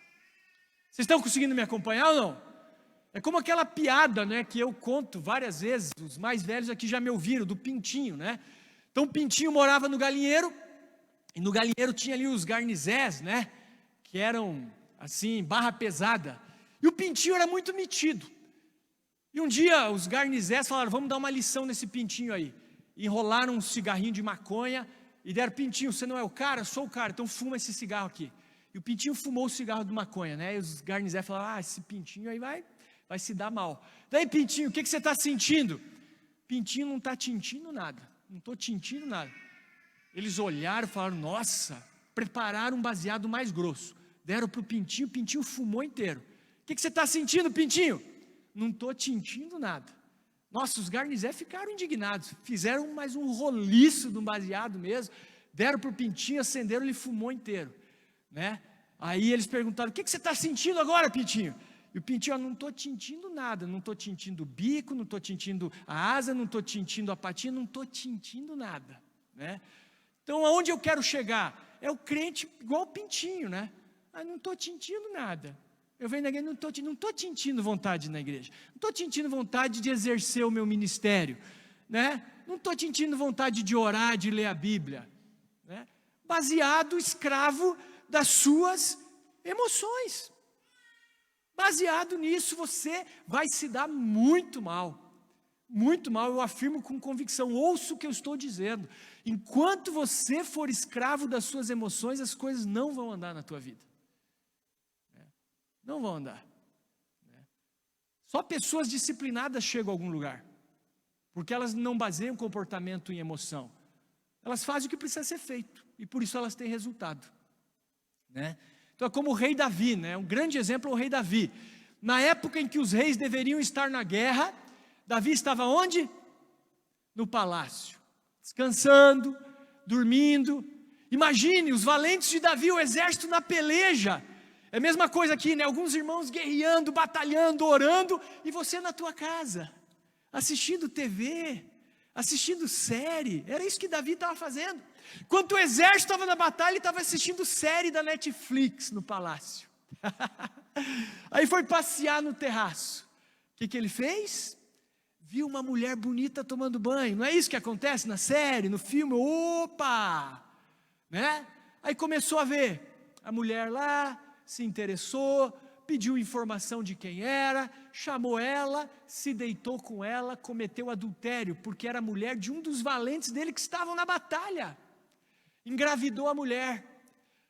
Vocês estão conseguindo me acompanhar ou não? É como aquela piada, né, que eu conto várias vezes, os mais velhos aqui já me ouviram, do pintinho, né? Então o pintinho morava no galinheiro, e no galinheiro tinha ali os garnizés, né, que eram assim, barra pesada, e o pintinho era muito metido. E um dia os garnizés falaram, vamos dar uma lição nesse pintinho aí. Enrolaram um cigarrinho de maconha e deram, pintinho, você não é o cara? Eu sou o cara, então fuma esse cigarro aqui. E o pintinho fumou o cigarro de maconha, né? E os garnizés falaram, esse pintinho aí vai se dar mal. Daí, pintinho, o que você está sentindo? Pintinho não está tintindo nada, não estou tintindo nada. Eles olharam e falaram, nossa, prepararam um baseado mais grosso. Deram para o pintinho fumou inteiro. O que você está sentindo, pintinho? Não estou tintindo nada. Nossa, os garnizés ficaram indignados. Fizeram mais um roliço de um baseado mesmo. Deram para o pintinho, acenderam, ele fumou inteiro, né? Aí eles perguntaram, o que você está sentindo agora, pintinho? E o pintinho, não estou tintindo nada. Não estou tintindo o bico, não estou tintindo a asa, não estou tintindo a patinha, não estou tintindo nada, né? Então, aonde eu quero chegar? É o crente igual o pintinho, né? Não estou tintindo nada. Eu venho na igreja, não estou tintindo vontade na igreja. Não estou tintindo vontade de exercer o meu ministério, né? Não estou tintindo vontade de orar, de ler a Bíblia, né? Baseado, escravo das suas emoções. Baseado nisso, você vai se dar muito mal. Muito mal, eu afirmo com convicção, ouça o que eu estou dizendo. Enquanto você for escravo das suas emoções, as coisas não vão andar na tua vida. Não vão andar. Só pessoas disciplinadas chegam a algum lugar, porque elas não baseiam o comportamento em emoção. Elas fazem o que precisa ser feito, e por isso elas têm resultado, né? Então é como o rei Davi, né? Um grande exemplo é o rei Davi. Na época em que os reis deveriam estar na guerra, Davi estava onde? No palácio, descansando, dormindo. Imagine, os valentes de Davi, o exército na peleja. É a mesma coisa aqui, né? Alguns irmãos guerreando, batalhando, orando, e você na tua casa, assistindo TV, assistindo série. Era isso que Davi estava fazendo. Enquanto o exército estava na batalha, ele estava assistindo série da Netflix no palácio. Aí foi passear no terraço. O que ele fez? Viu uma mulher bonita tomando banho. Não é isso que acontece na série, no filme? Opa! Né? Aí começou a ver a mulher lá, se interessou, pediu informação de quem era, chamou ela, se deitou com ela, cometeu adultério, porque era mulher de um dos valentes dele que estavam na batalha. Engravidou a mulher.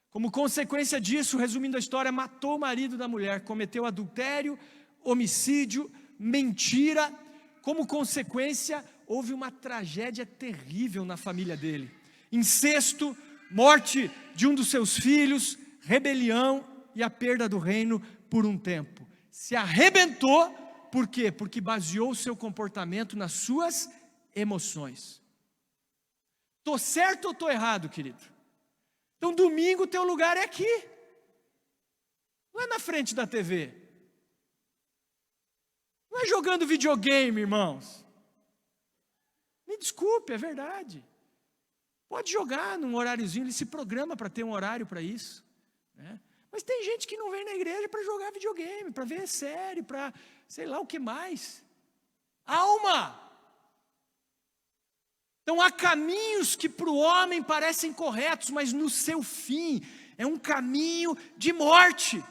Como consequência disso, resumindo a história, matou o marido da mulher, cometeu adultério, homicídio, mentira. Como consequência, houve uma tragédia terrível na família dele. Incesto, morte de um dos seus filhos, rebelião e a perda do reino por um tempo. Se arrebentou, por quê? Porque baseou o seu comportamento nas suas emoções. Estou certo ou estou errado, querido? Então domingo o teu lugar é aqui. Não é na frente da TV. Não é jogando videogame, irmãos. Me desculpe, é verdade. Pode jogar num horáriozinho, ele se programa para ter um horário para isso, né? Mas tem gente que não vem na igreja para jogar videogame, para ver série, para sei lá o que mais. Alma! Então há caminhos que para o homem parecem corretos, mas no seu fim é um caminho de morte.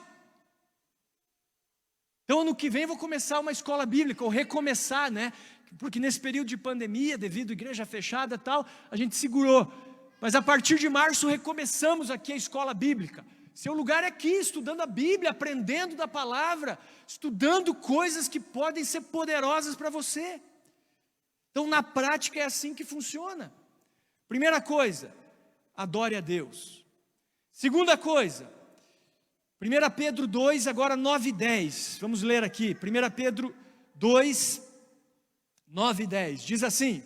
Então ano que vem eu vou começar uma escola bíblica, ou recomeçar, né? Porque nesse período de pandemia, devido à igreja fechada e tal, a gente segurou. Mas a partir de março recomeçamos aqui a escola bíblica. Seu lugar é aqui, estudando a Bíblia, aprendendo da palavra, estudando coisas que podem ser poderosas para você. Então na prática é assim que funciona. Primeira coisa, adore a Deus. Segunda coisa, 1 Pedro 2, agora 9 e 10. Vamos ler aqui. 1 Pedro 2, 9 e 10. Diz assim: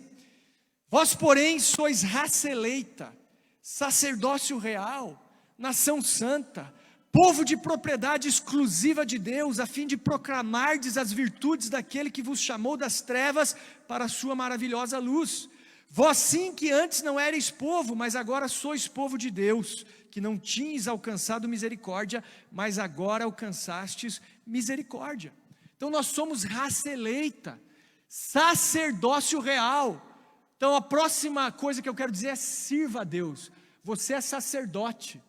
vós, porém, sois raça eleita, sacerdócio real, nação santa, povo de propriedade exclusiva de Deus, a fim de proclamardes as virtudes daquele que vos chamou das trevas para a sua maravilhosa luz. Vós sim que antes não erais povo, mas agora sois povo de Deus, que não tinhas alcançado misericórdia, mas agora alcançastes misericórdia. Então nós somos raça eleita, sacerdócio real. Então a próxima coisa que eu quero dizer é: sirva a Deus. Você é sacerdote.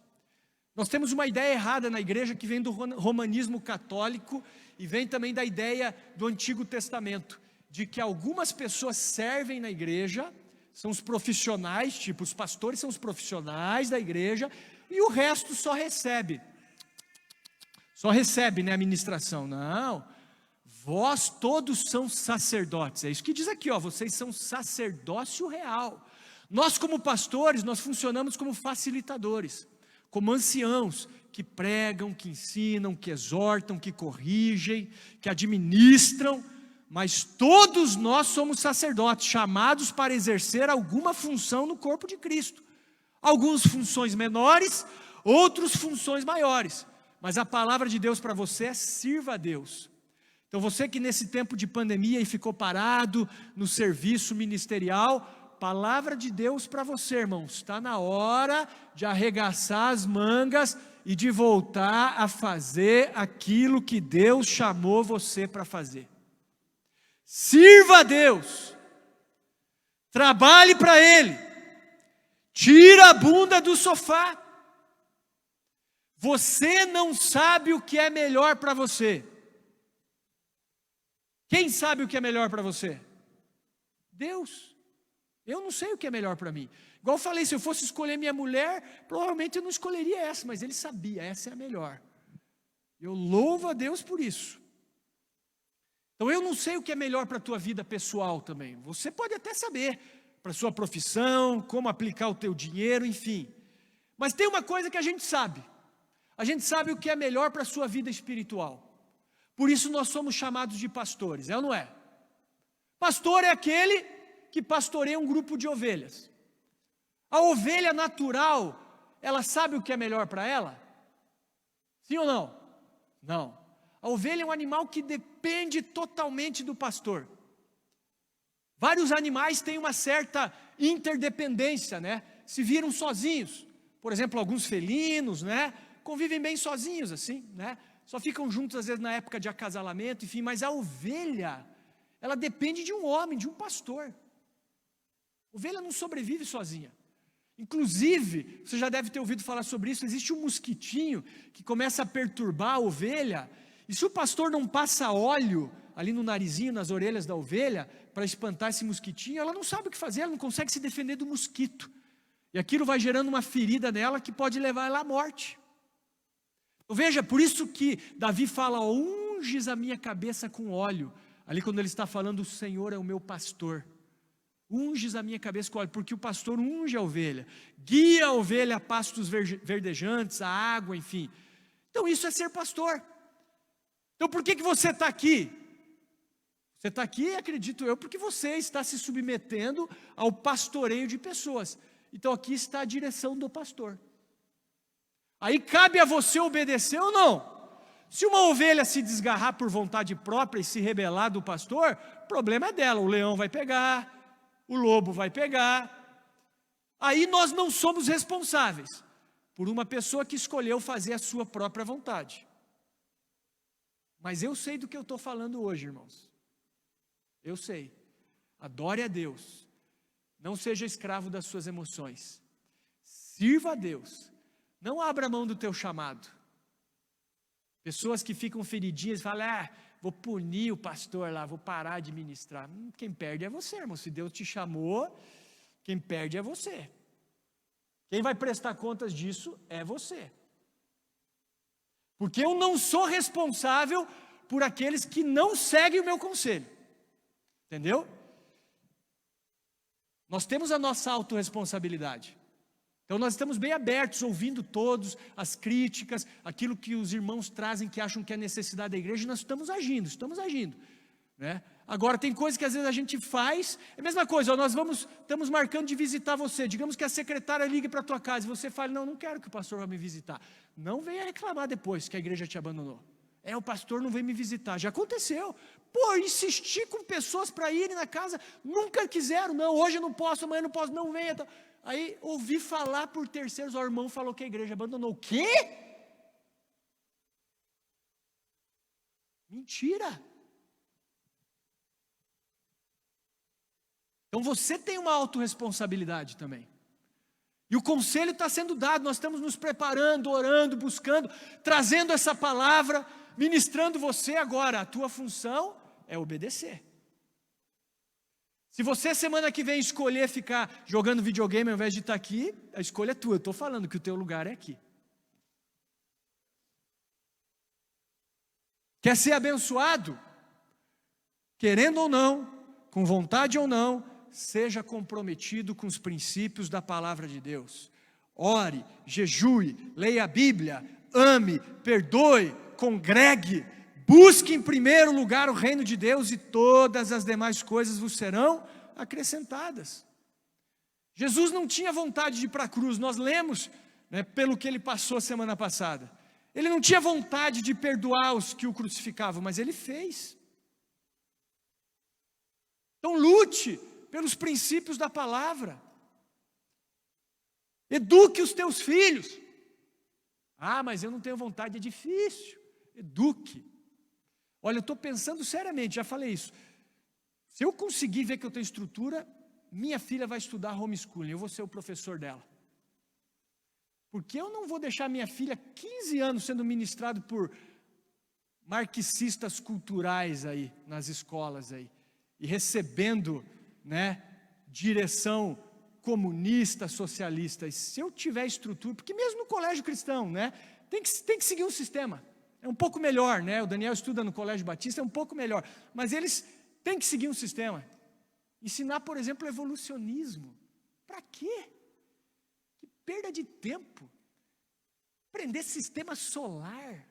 Nós temos uma ideia errada na igreja que vem do romanismo católico e vem também da ideia do Antigo Testamento, de que algumas pessoas servem na igreja, são os profissionais, tipo os pastores são os profissionais da igreja, e o resto só recebe, né, a ministração. Não, vós todos são sacerdotes, é isso que diz aqui, ó, vocês são sacerdócio real. Nós como pastores, nós funcionamos como facilitadores, como anciãos, que pregam, que ensinam, que exortam, que corrigem, que administram, mas todos nós somos sacerdotes, chamados para exercer alguma função no corpo de Cristo. Algumas funções menores, outras funções maiores, mas a palavra de Deus para você é: sirva a Deus. Então você que nesse tempo de pandemia e ficou parado no serviço ministerial, palavra de Deus para você, irmãos, está na hora de arregaçar as mangas e de voltar a fazer aquilo que Deus chamou você para fazer. Sirva a Deus, trabalhe para Ele, tira a bunda do sofá. Você não sabe o que é melhor para você. Quem sabe o que é melhor para você? Deus. Eu não sei o que é melhor para mim. Igual eu falei, se eu fosse escolher minha mulher, provavelmente eu não escolheria essa, mas Ele sabia, essa é a melhor. Eu louvo a Deus por isso. Então eu não sei o que é melhor para a tua vida pessoal também. Você pode até saber, para a sua profissão, como aplicar o teu dinheiro, enfim. Mas tem uma coisa que a gente sabe. A gente sabe o que é melhor para a sua vida espiritual. Por isso nós somos chamados de pastores, é ou não é? Pastor é aquele que pastoreia um grupo de ovelhas. A ovelha natural, ela sabe o que é melhor para ela? Sim ou não? Não. A ovelha é um animal que depende totalmente do pastor. Vários animais têm uma certa interdependência, né? Se viram sozinhos. Por exemplo, alguns felinos, né? Convivem bem sozinhos assim, né? Só ficam juntos às vezes na época de acasalamento, enfim. Mas a ovelha, ela depende de um homem, de um pastor. A ovelha não sobrevive sozinha. Inclusive, você já deve ter ouvido falar sobre isso, existe um mosquitinho que começa a perturbar a ovelha, e se o pastor não passa óleo ali no narizinho, nas orelhas da ovelha, para espantar esse mosquitinho, ela não sabe o que fazer, ela não consegue se defender do mosquito. E aquilo vai gerando uma ferida nela que pode levar ela à morte. Então, veja, por isso que Davi fala: unges a minha cabeça com óleo. Ali quando ele está falando, o Senhor é o meu pastor. Unges a minha cabeça com óleo, porque o pastor unge a ovelha, guia a ovelha a pastos verdejantes, a água, enfim. Então isso é ser pastor. Então por que você está aqui? Você está aqui, acredito eu, porque você está se submetendo ao pastoreio de pessoas. Então aqui está a direção do pastor. Aí cabe a você obedecer ou não. Se uma ovelha se desgarrar por vontade própria e se rebelar do pastor, o problema é dela, o leão vai pegar, o lobo vai pegar. Aí nós não somos responsáveis por uma pessoa que escolheu fazer a sua própria vontade. Mas eu sei do que eu estou falando hoje, irmãos. Eu sei. Adore a Deus. Não seja escravo das suas emoções. Sirva a Deus. Não abra mão do teu chamado. Pessoas que ficam feridinhas e falam: vou punir o pastor lá, vou parar de ministrar. Quem perde é você, irmão. Se Deus te chamou, quem perde é você. Quem vai prestar contas disso é você. Porque eu não sou responsável por aqueles que não seguem o meu conselho. Entendeu? Nós temos a nossa autorresponsabilidade. Então nós estamos bem abertos, ouvindo todos, as críticas, aquilo que os irmãos trazem que acham que é necessidade da igreja, e nós estamos agindo, né? Agora tem coisas que às vezes a gente faz, é a mesma coisa, ó, estamos marcando de visitar você, digamos que a secretária ligue para a tua casa, e você fala, não quero que o pastor vá me visitar, não venha reclamar depois que a igreja te abandonou, o pastor não veio me visitar, já aconteceu, eu insisti com pessoas para irem na casa, nunca quiseram, não, hoje eu não posso, amanhã eu não posso, não venha, aí ouvi falar por terceiros, o irmão falou que a igreja abandonou, o quê? Mentira! Então você tem uma autorresponsabilidade também. E o conselho está sendo dado, nós estamos nos preparando, orando, buscando, trazendo essa palavra, ministrando você agora. A tua função é obedecer. Se você semana que vem escolher ficar jogando videogame ao invés de estar aqui, a escolha é tua, eu estou falando que o teu lugar é aqui. Quer ser abençoado? Querendo ou não, com vontade ou não, seja comprometido com os princípios da palavra de Deus. Ore, jejue, leia a Bíblia, ame, perdoe, congregue, busque em primeiro lugar o reino de Deus e todas as demais coisas vos serão acrescentadas. Jesus não tinha vontade de ir para a cruz, nós lemos, né, pelo que ele passou semana passada. Ele não tinha vontade de perdoar os que o crucificavam, mas ele fez. Então lute pelos princípios da palavra. Eduque os teus filhos. Mas eu não tenho vontade, é difícil. Eduque. Olha, eu estou pensando seriamente, já falei isso. Se eu conseguir ver que eu tenho estrutura, minha filha vai estudar homeschooling, eu vou ser o professor dela. Porque eu não vou deixar minha filha 15 anos sendo ministrado por marxistas culturais aí, nas escolas aí, e recebendo, né, direção comunista, socialista. E se eu tiver estrutura, porque mesmo no colégio cristão, né, tem que seguir um sistema. É um pouco melhor, né? O Daniel estuda no Colégio Batista, é um pouco melhor. Mas eles têm que seguir um sistema. Ensinar, por exemplo, evolucionismo. Para quê? Que perda de tempo. Aprender sistema solar.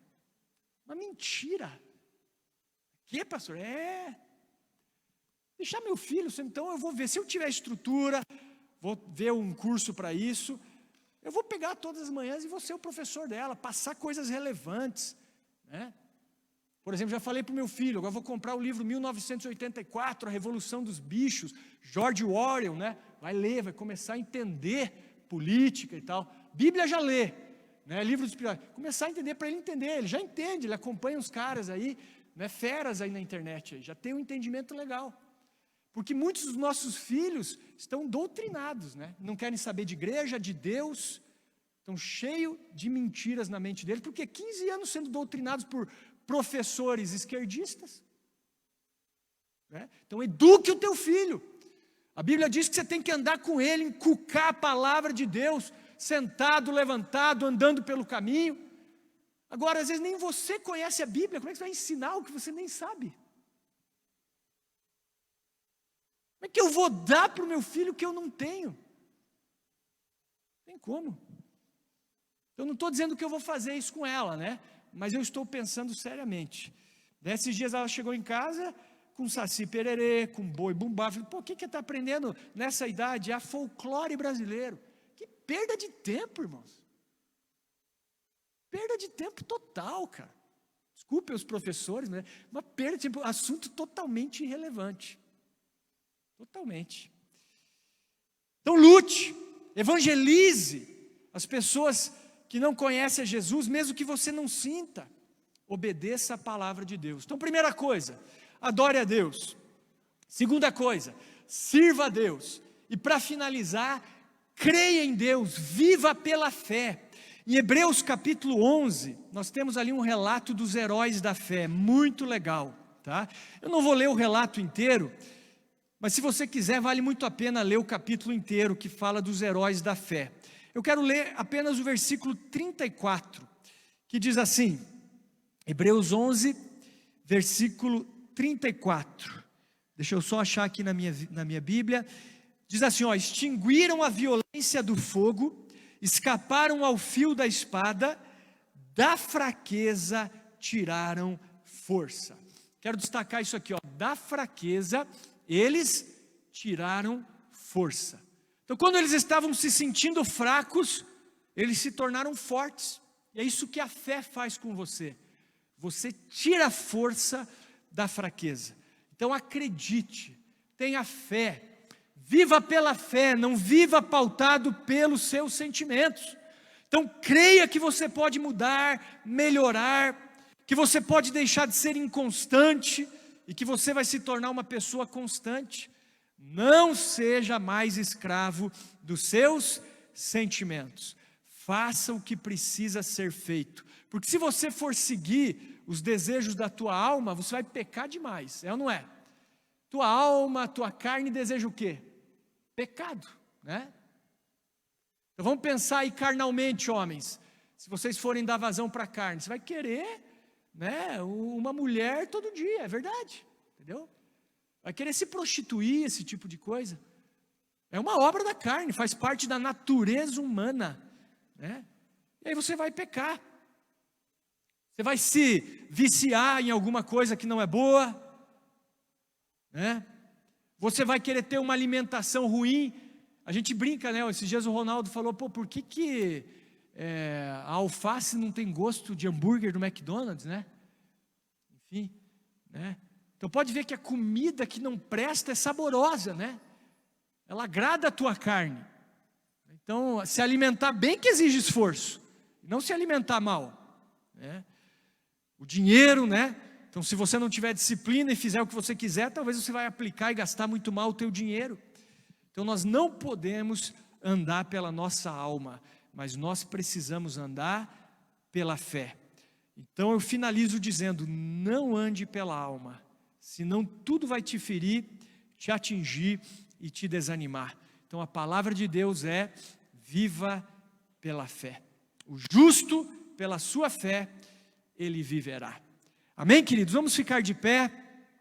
Uma mentira. Que, pastor? Deixar meu filho, então eu vou ver, se eu tiver estrutura, vou ver um curso para isso, eu vou pegar todas as manhãs e vou ser o professor dela, passar coisas relevantes, né? Por exemplo, já falei para o meu filho, agora vou comprar o livro 1984, A Revolução dos Bichos, George Orwell, né? Vai ler, vai começar a entender política e tal, Bíblia já lê, né? Livros espirituais, começar a entender, para ele entender, ele já entende, ele acompanha os caras aí, né? Feras aí na internet, aí, já tem um entendimento legal. Porque muitos dos nossos filhos estão doutrinados, né? Não querem saber de igreja, de Deus, estão cheios de mentiras na mente deles, porque 15 anos sendo doutrinados por professores esquerdistas, né? Então eduque o teu filho. A Bíblia diz que você tem que andar com ele, inculcar a palavra de Deus, sentado, levantado, andando pelo caminho. Agora, às vezes nem você conhece a Bíblia, como é que você vai ensinar o que você nem sabe? Como é que eu vou dar para o meu filho o que eu não tenho? Não tem como. Eu não estou dizendo que eu vou fazer isso com ela, né? Mas eu estou pensando seriamente. Nesses dias ela chegou em casa com saci pererê, com boi bumbá. Eu falei, o que está aprendendo nessa idade? É a folclore brasileiro. Que perda de tempo, irmãos. Perda de tempo total, cara. Desculpe os professores, né? Uma perda de tempo, assunto totalmente irrelevante. Totalmente. Então lute, evangelize as pessoas que não conhecem a Jesus, mesmo que você não sinta, obedeça a palavra de Deus. Então, primeira coisa, adore a Deus. Segunda coisa, sirva a Deus. E para finalizar, creia em Deus, viva pela fé. Em Hebreus capítulo 11, nós temos ali um relato dos heróis da fé, muito legal, tá? Eu não vou ler o relato inteiro, mas se você quiser, vale muito a pena ler o capítulo inteiro que fala dos heróis da fé. Eu quero ler apenas o versículo 34, que diz assim, Hebreus 11, versículo 34. Deixa eu só achar aqui na minha Bíblia. Diz assim, extinguiram a violência do fogo escaparam ao fio da espada, da fraqueza tiraram força. Quero destacar isso aqui, ó, da fraqueza eles tiraram força. Então, quando eles estavam se sentindo fracos, eles se tornaram fortes. E é isso que a fé faz com você. Você tira a força da fraqueza. Então acredite, tenha fé, viva pela fé, não viva pautado pelos seus sentimentos. Então creia que você pode mudar, melhorar, que você pode deixar de ser inconstante e que você vai se tornar uma pessoa constante. Não seja mais escravo dos seus sentimentos. Faça o que precisa ser feito. Porque se você for seguir os desejos da tua alma, você vai pecar demais, é ou não é? Tua alma, tua carne deseja o quê? Pecado, né? Então vamos pensar aí carnalmente, homens. Se vocês forem dar vazão para a carne, você vai querer, né, uma mulher todo dia, é verdade, entendeu? Vai querer se prostituir, esse tipo de coisa. É uma obra da carne, faz parte da natureza humana, né? E aí você vai pecar. Você vai se viciar em alguma coisa que não é boa, né? Você vai querer ter uma alimentação ruim. A gente brinca, né? Esses dias o Ronaldo falou, pô, por que a alface não tem gosto de hambúrguer do McDonald's, né? Enfim, né? Então pode ver que a comida que não presta é saborosa, né? Ela agrada a tua carne. Então, se alimentar bem que exige esforço, não se alimentar mal, né? O dinheiro, né? Então, se você não tiver disciplina e fizer o que você quiser, talvez você vai aplicar e gastar muito mal o teu dinheiro. Então, nós não podemos andar pela nossa alma, mas nós precisamos andar pela fé. Então, eu finalizo dizendo, não ande pela alma, senão tudo vai te ferir, te atingir e te desanimar. Então, a palavra de Deus é, viva pela fé. O justo, pela sua fé, ele viverá. Amém, queridos? Vamos ficar de pé.